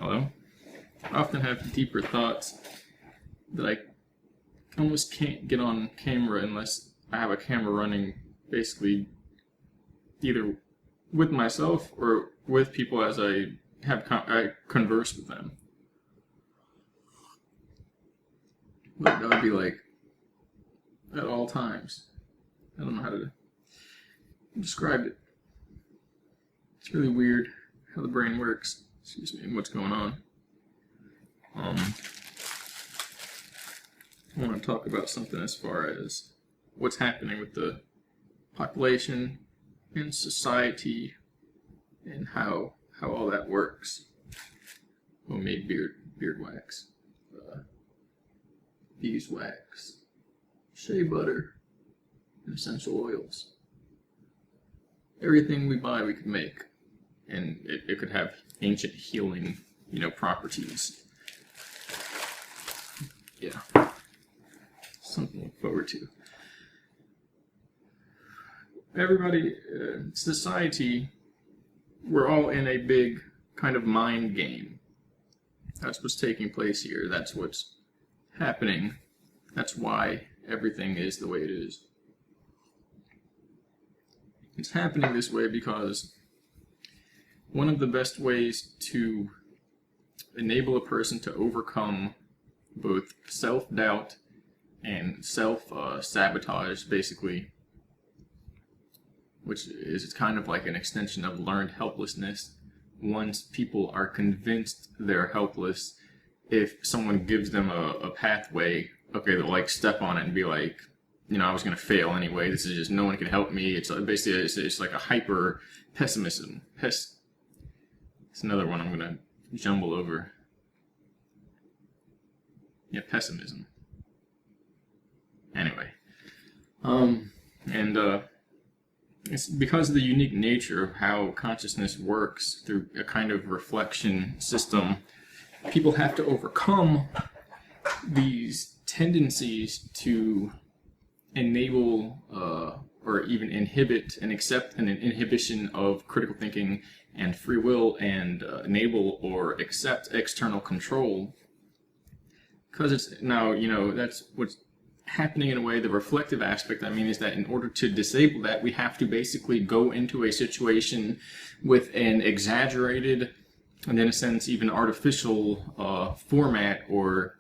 Hello. I often have deeper thoughts that I almost can't get on camera unless I have a camera running, basically either with myself or with people as I converse with them. But that would be like at all times. I don't know how to describe it. It's really weird how the brain works. Excuse me, and what's going on. I want to talk about something as far as what's happening with the population and society and how all that works. Homemade beard wax, beeswax, shea butter, and essential oils. Everything we buy we could make, and it could have ancient healing, properties. Yeah, something to look forward to. Everybody, society, we're all in a big kind of mind game. That's what's taking place here. That's what's happening. That's why everything is the way it is. It's happening this way because one of the best ways to enable a person to overcome both self-doubt and self-sabotage, basically, which is kind of like an extension of learned helplessness. Once people are convinced they're helpless, if someone gives them a pathway, okay, they'll like step on it and be like, I was going to fail anyway. This is just, no one can help me. It's basically, it's like a hyper pessimism. It's another one I'm going to jumble over. Yeah, pessimism. Anyway. It's because of the unique nature of how consciousness works through a kind of reflection system. People have to overcome these tendencies to enable or even inhibit and accept an inhibition of critical thinking and free will, and enable or accept external control. Because it's now, that's what's happening in a way. The reflective aspect, is that in order to disable that, we have to basically go into a situation with an exaggerated and, in a sense, even artificial format or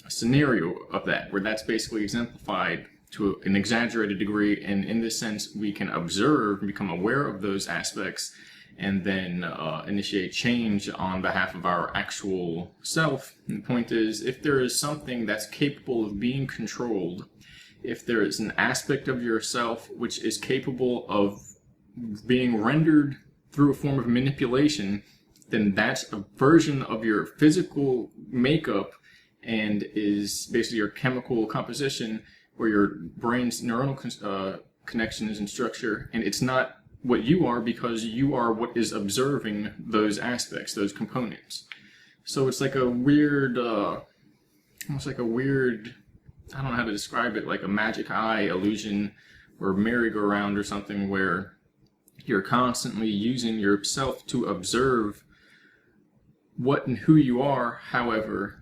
a scenario of that, where that's basically exemplified to an exaggerated degree, and in this sense we can observe and become aware of those aspects and then initiate change on behalf of our actual self. And the point is, if there is something that's capable of being controlled, if there is an aspect of yourself which is capable of being rendered through a form of manipulation, then that's a version of your physical makeup and is basically your chemical composition or your brain's neuronal connections and structure, and it's not what you are, because you are what is observing those aspects, those components. So it's like a weird, almost like a weird, I don't know how to describe it, like a magic eye illusion or merry-go-round or something, where you're constantly using yourself to observe what and who you are. However,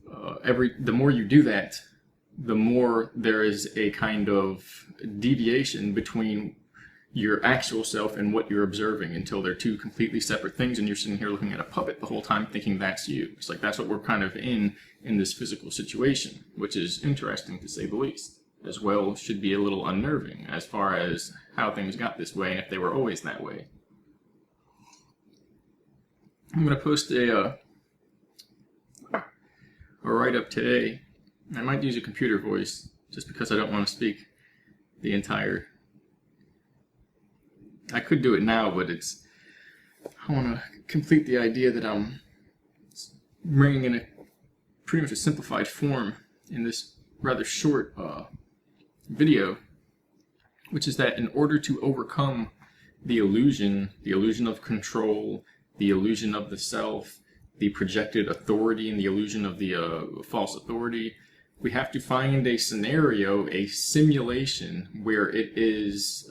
the more you do that, the more there is a kind of deviation between your actual self and what you're observing, until they're two completely separate things, and you're sitting here looking at a puppet the whole time thinking that's you. It's like that's what we're kind of in this physical situation, which is interesting to say the least. As well, should be a little unnerving as far as how things got this way and if they were always that way. I'm going to post a write-up today. I might use a computer voice just because I don't want to speak the entire... I could do it now, but I want to complete the idea that I'm bringing in pretty much a simplified form in this rather short video, which is that in order to overcome the illusion of control, the illusion of the self, the projected authority, and the illusion of the false authority, we have to find a scenario, a simulation, where it is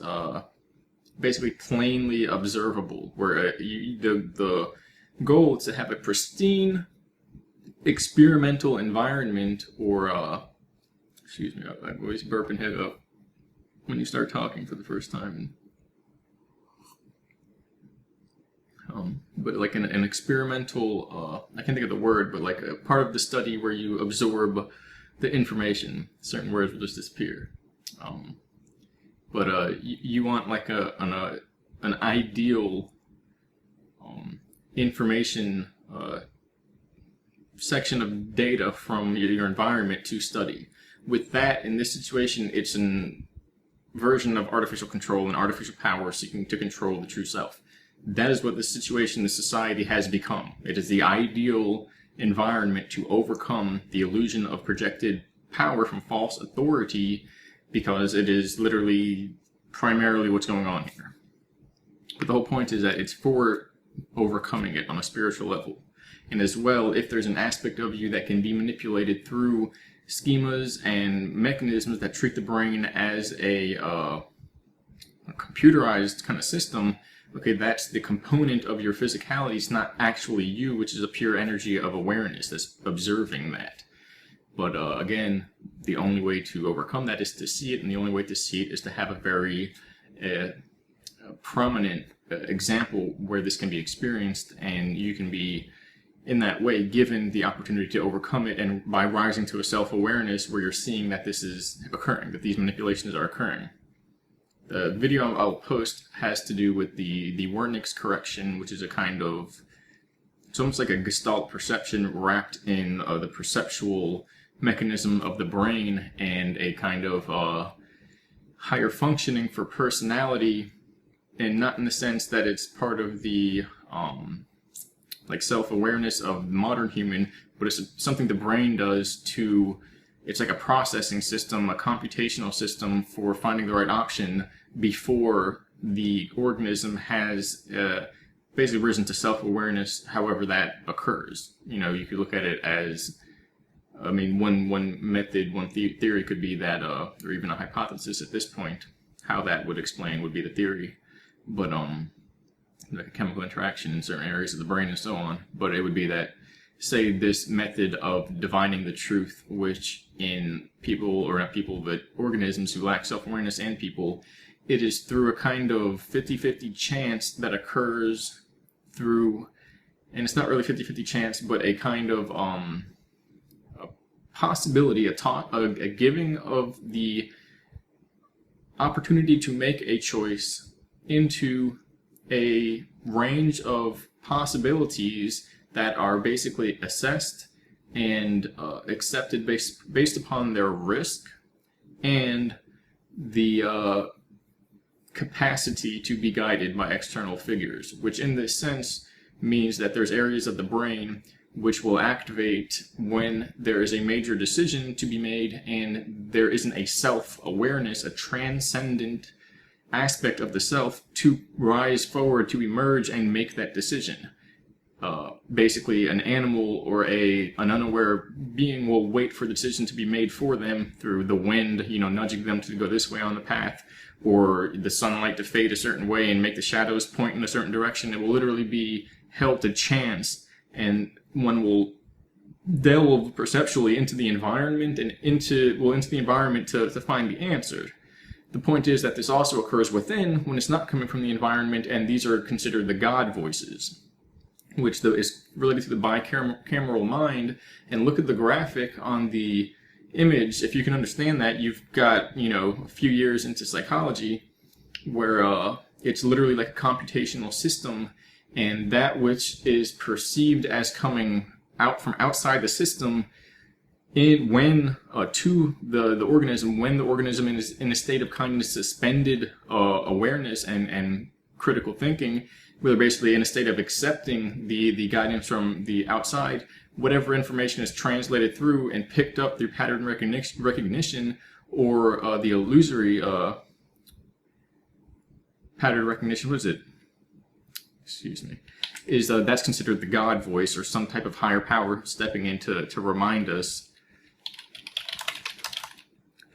basically plainly observable, where the goal is to have a pristine experimental environment, or excuse me, I always burp and head up when you start talking for the first time. But like an experimental, I can't think of the word, but like a part of the study where you absorb the information. Certain words will just disappear. But you want like an ideal information section of data from your environment to study. With that, in this situation, it's an version of artificial control and artificial power seeking to control the true self. That is what the situation, the society has become. It is the ideal environment to overcome the illusion of projected power from false authority, because it is literally primarily what's going on here. But the whole point is that it's for overcoming it on a spiritual level. And as well, if there's an aspect of you that can be manipulated through schemas and mechanisms that treat the brain as a computerized kind of system, okay, that's the component of your physicality. It's not actually you, which is a pure energy of awareness that's observing that. But again, the only way to overcome that is to see it, and the only way to see it is to have a very prominent example where this can be experienced, and you can be in that way given the opportunity to overcome it, and by rising to a self-awareness where you're seeing that this is occurring, that these manipulations are occurring. The video I'll post has to do with the Wernicke's correction, which is a kind of, it's almost like a Gestalt perception wrapped in the perceptual mechanism of the brain, and a kind of higher functioning for personality, and not in the sense that it's part of the like self-awareness of the modern human, but it's something the brain does to, it's like a processing system, a computational system for finding the right option before the organism has basically risen to self-awareness, however that occurs. You know, you could look at it as, I mean, one method, one theory could be that, or even a hypothesis at this point, how that would explain would be the theory, but like a chemical interaction in certain areas of the brain and so on. But it would be that, say, this method of divining the truth, which in people, or not people, but organisms who lack self-awareness and people, it is through a kind of 50-50 chance that occurs through, and it's not really 50-50 chance, but a kind of a possibility, a giving of the opportunity to make a choice into a range of possibilities that are basically assessed and accepted based upon their risk and the capacity to be guided by external figures, which in this sense means that there's areas of the brain which will activate when there is a major decision to be made and there isn't a self-awareness, a transcendent aspect of the self to rise forward, to emerge and make that decision. Basically, an animal or an unaware being will wait for the decision to be made for them through the wind, you know, nudging them to go this way on the path, or the sunlight to fade a certain way and make the shadows point in a certain direction. It will literally be held to chance, and one will delve perceptually into the environment and into the environment to find the answer. The point is that this also occurs within when it's not coming from the environment, and these are considered the God voices, which is related to the bicameral mind. And look at the graphic on the image. If you can understand that, you've got, you know, a few years into psychology where it's literally like a computational system, and that which is perceived as coming out from outside the system when to the organism, when the organism is in a state of kind of suspended awareness and critical thinking, where they're basically in a state of accepting the guidance from the outside, whatever information is translated through and picked up through pattern recognition or the illusory pattern recognition, what is it? Excuse me. Is that's considered the God voice, or some type of higher power stepping in to remind us.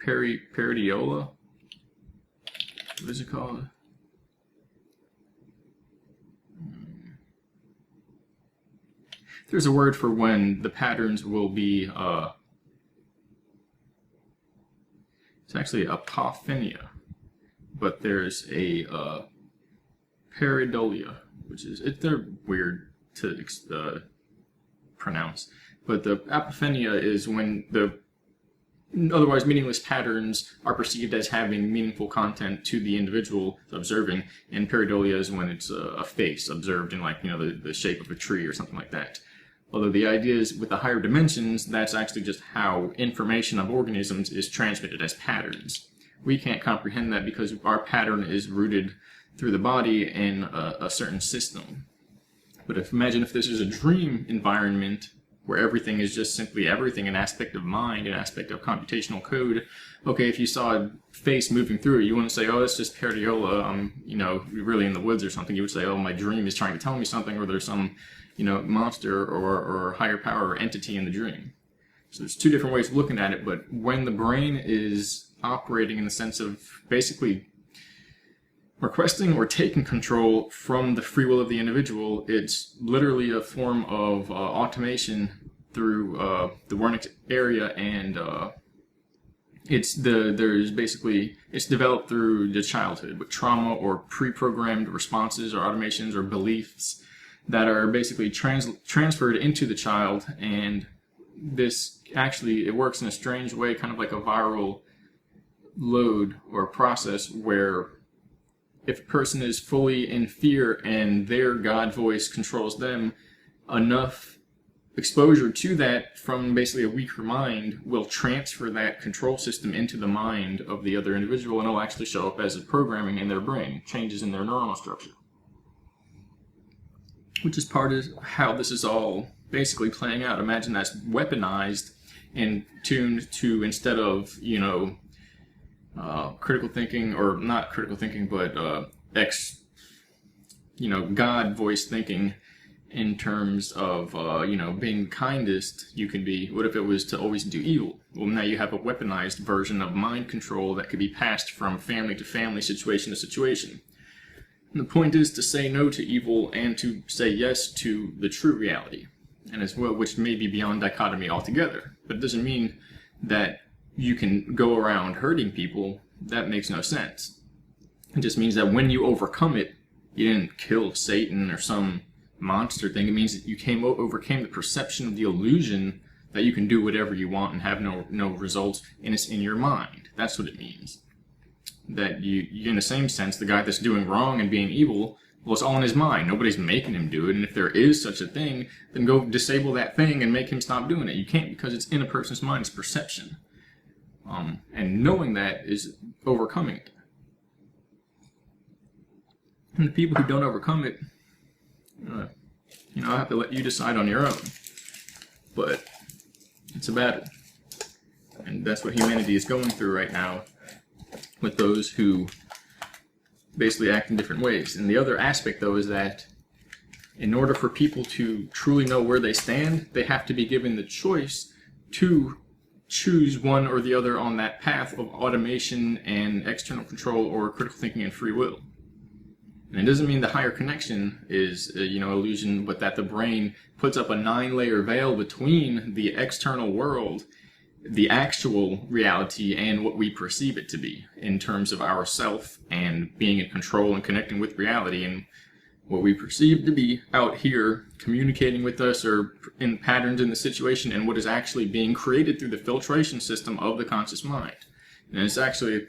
Pareidolia? What is it called? There's a word for when the patterns will be, it's actually apophenia, but there's a pareidolia, which is, they're weird to pronounce, but the apophenia is when the otherwise meaningless patterns are perceived as having meaningful content to the individual observing, and pareidolia is when it's a face observed in, like, the shape of a tree or something like that. Although the idea is with the higher dimensions, that's actually just how information of organisms is transmitted as patterns. We can't comprehend that because our pattern is rooted through the body in a certain system. But imagine if this is a dream environment where everything is just simply everything, an aspect of mind, an aspect of computational code. Okay, if you saw a face moving through it, you wouldn't say, oh, it's just pareidolia, I'm, really in the woods or something. You would say, oh, my dream is trying to tell me something, or there's some, monster or higher power or entity in the dream. So there's two different ways of looking at it, but when the brain is operating in the sense of basically requesting or taking control from the free will of the individual, it's literally a form of automation through the Wernicke area, and it's developed through the childhood with trauma or pre-programmed responses or automations or beliefs that are basically transferred into the child. And this actually, it works in a strange way, kind of like a viral load or process, where if a person is fully in fear and their God voice controls them, enough exposure to that from basically a weaker mind will transfer that control system into the mind of the other individual, and it'll actually show up as a programming in their brain, changes in their neuronal structure. Which is part of how this is all basically playing out. Imagine that's weaponized and tuned to, instead of, critical thinking, or not critical thinking, but God voice thinking in terms of, being kindest you can be. What if it was to always do evil? Well, now you have a weaponized version of mind control that could be passed from family to family, situation to situation. And the point is to say no to evil and to say yes to the true reality, and as well, which may be beyond dichotomy altogether. But it doesn't mean that you can go around hurting people. That makes no sense. It just means that when you overcome it, you didn't kill Satan or some monster thing. It means that you overcame the perception of the illusion that you can do whatever you want and have no results, and it's in your mind. That's what it means. That you, in the same sense, the guy that's doing wrong and being evil, well, it's all in his mind. Nobody's making him do it, and if there is such a thing, then go disable that thing and make him stop doing it. You can't, because it's in a person's mind. It's perception. And knowing that is overcoming it. And the people who don't overcome it, I have to let you decide on your own. But it's a battle. And that's what humanity is going through right now, with those who basically act in different ways. And the other aspect, though, is that in order for people to truly know where they stand, they have to be given the choice to choose one or the other on that path of automation and external control, or critical thinking and free will. And it doesn't mean the higher connection is, illusion, but that the brain puts up a 9-layer veil between the external world, the actual reality, and what we perceive it to be in terms of ourself and being in control and connecting with reality, and what we perceive to be out here communicating with us or in patterns in the situation, and what is actually being created through the filtration system of the conscious mind. And it's actually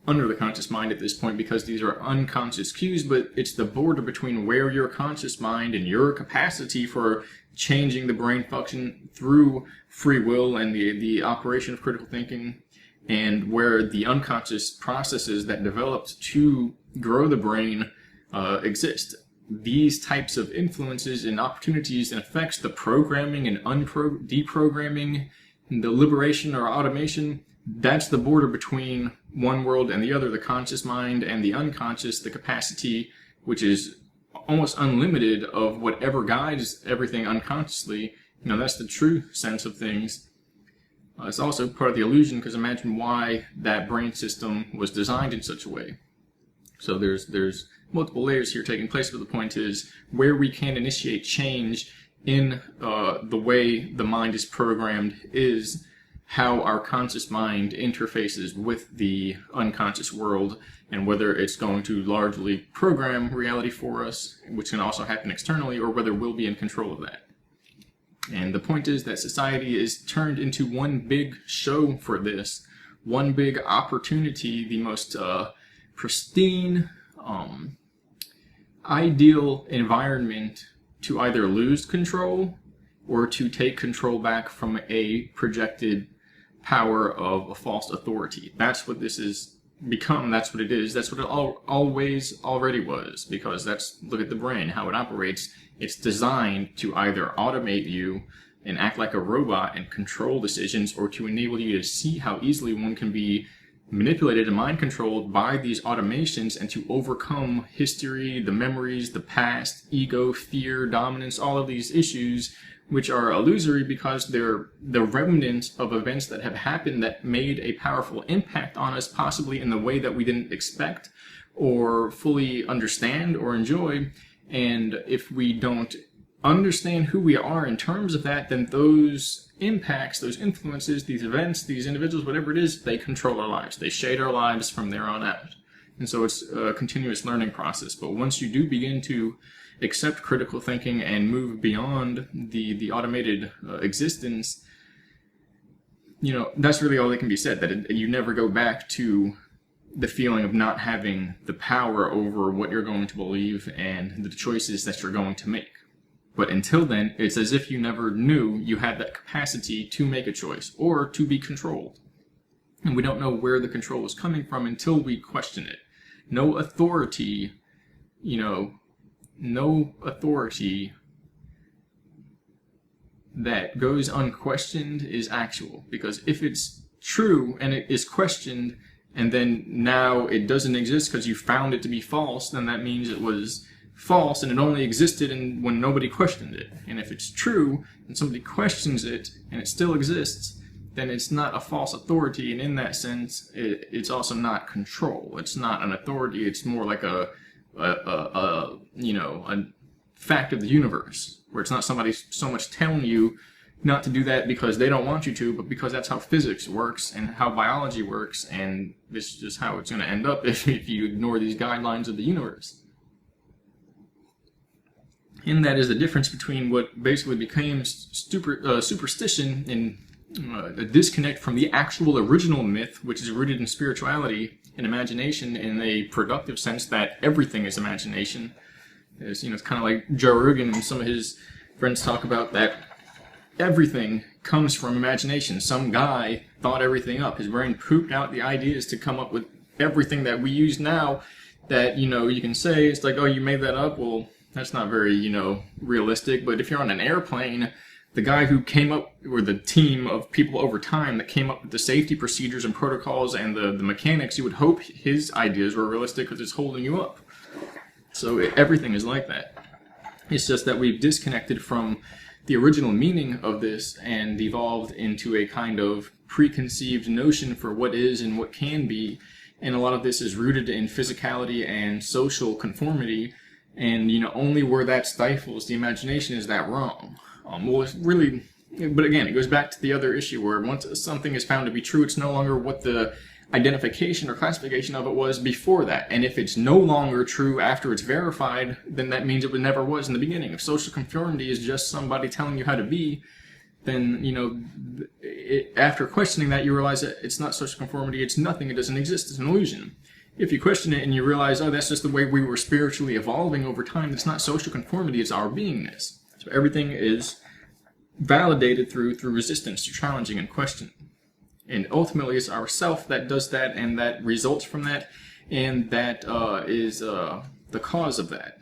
under the conscious mind at this point, because these are unconscious cues, but it's the border between where your conscious mind and your capacity for changing the brain function through free will and the operation of critical thinking, and where the unconscious processes that developed to grow the brain exist. These types of influences and opportunities and effects, the programming and deprogramming, and the liberation or automation, that's the border between one world and the other, the conscious mind and the unconscious, the capacity, which is almost unlimited, of whatever guides everything unconsciously. That's the true sense of things. It's also part of the illusion, because imagine why that brain system was designed in such a way. So there's multiple layers here taking place, but the point is, where we can initiate change in the way the mind is programmed is how our conscious mind interfaces with the unconscious world, and whether it's going to largely program reality for us, which can also happen externally, or whether we'll be in control of that. And the point is that society is turned into one big show for this, one big opportunity, the most pristine, ideal environment to either lose control or to take control back from a projected power of a false authority. That's what this has become. That's what it is. That's what it always already was, because look at the brain, how it operates. It's designed to either automate you and act like a robot and control decisions, or to enable you to see how easily one can be manipulated and mind controlled by these automations, and to overcome history, the memories, the past, ego, fear, dominance, all of these issues, which are illusory because they're the remnants of events that have happened that made a powerful impact on us, possibly in the way that we didn't expect or fully understand or enjoy. And if we don't understand who we are in terms of that, then those impacts, those influences, these events, these individuals, whatever it is, they control our lives. They shade our lives from there on out. And so it's a continuous learning process. But once you do begin to accept critical thinking and move beyond the automated existence, that's really all that can be said, that you never go back to the feeling of not having the power over what you're going to believe and the choices that you're going to make. But until then, it's as if you never knew you had that capacity to make a choice or to be controlled. And we don't know where the control is coming from until we question it. No authority, no authority that goes unquestioned is actual. Because if it's true and it is questioned, and then now it doesn't exist because you found it to be false, then that means it was false and it only existed when nobody questioned it. And if it's true and somebody questions it and it still exists, then it's not a false authority, and in that sense it's also not control. It's not an authority. It's more like a fact of the universe, where it's not somebody so much telling you not to do that because they don't want you to, but because that's how physics works and how biology works, and this is just how it's going to end up if you ignore these guidelines of the universe. And that is the difference between what basically became superstition and a disconnect from the actual original myth, which is rooted in spirituality and imagination in a productive sense, that everything is imagination. It's kind of like Joe Rogan and some of his friends talk about that everything comes from imagination. Some guy thought everything up. His brain pooped out the ideas to come up with everything that we use now that, you can say, it's like, oh, you made that up? Well, that's not very, realistic. But if you're on an airplane, the guy who came up, or the team of people over time that came up with the safety procedures and protocols and the mechanics, you would hope his ideas were realistic because it's holding you up. So everything is like that. It's just that we've disconnected from the original meaning of this and evolved into a kind of preconceived notion for what is and what can be. And a lot of this is rooted in physicality and social conformity. And, only where that stifles the imagination is that wrong. Well, it's really, but again, it goes back to the other issue where once something is found to be true, it's no longer what the identification or classification of it was before that. And if it's no longer true after it's verified, then that means it never was in the beginning. If social conformity is just somebody telling you how to be, then, after questioning that, you realize that it's not social conformity, it's nothing, it doesn't exist, it's an illusion. If you question it and you realize, oh, that's just the way we were spiritually evolving over time, it's not social conformity, it's our beingness. So everything is validated through resistance to challenging and questioning. And ultimately, it's our self that does that, and that results from that, and that is the cause of that.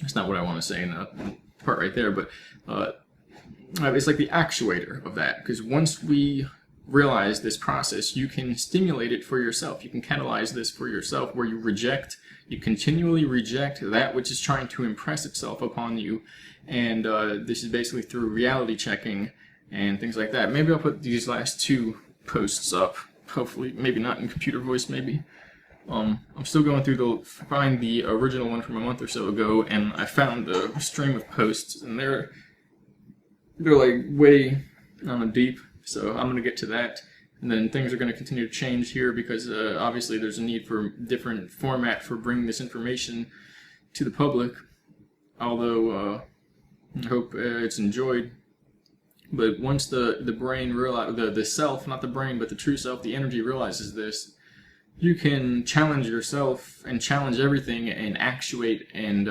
That's not what I want to say in the part right there, but it's like the actuator of that. Because once we realize this process, you can stimulate it for yourself. You can catalyze this for yourself, where you continually reject that which is trying to impress itself upon you. And this is basically through reality checking and things like that. Maybe I'll put these last two posts up. Hopefully, maybe not in computer voice, maybe. I'm still going through to find the original one from a month or so ago, and I found a stream of posts, and they're they're like way deep. So I'm gonna get to that. And then things are going to continue to change here because obviously there's a need for different format for bringing this information to the public. Although I hope it's enjoyed. But once the brain realize the self, not the brain, but the true self, the energy realizes this, you can challenge yourself and challenge everything and actuate and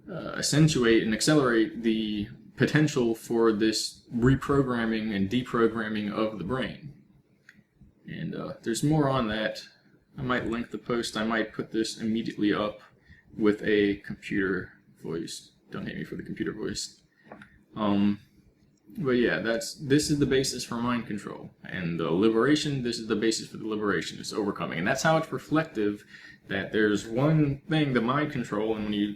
accentuate and accelerate the potential for this reprogramming and deprogramming of the brain. And there's more on that. I might link the post. I might put this immediately up with a computer voice. Don't hate me for the computer voice. But yeah, this is the basis for mind control. And the liberation, this is the basis for the liberation. It's overcoming. And that's how it's reflective that there's one thing, the mind control, and when you,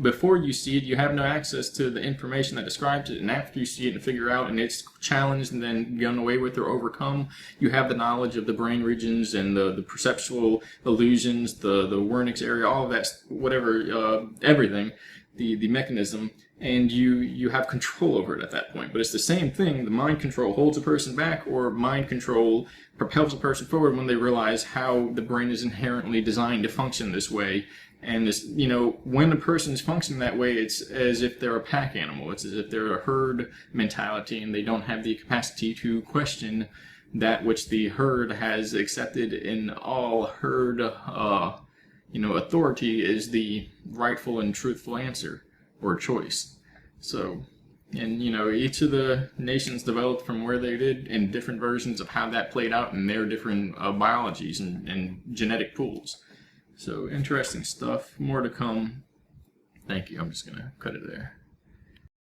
before you see it, you have no access to the information that describes it, and after you see it and figure out, and it's challenged and then gone away with or overcome, you have the knowledge of the brain regions and the perceptual illusions, the Wernicke's area, all of that, whatever, everything, the mechanism, and you have control over it at that point. But it's the same thing. The mind control holds a person back, or mind control propels a person forward when they realize how the brain is inherently designed to function this way. And this, when a person's functioning that way, it's as if they're a pack animal. It's as if they're a herd mentality, and they don't have the capacity to question that which the herd has accepted in all herd, authority is the rightful and truthful answer or choice. So, and each of the nations developed from where they did in different versions of how that played out in their different biologies and genetic pools. So interesting stuff. More to come. Thank you. I'm just going to cut it there.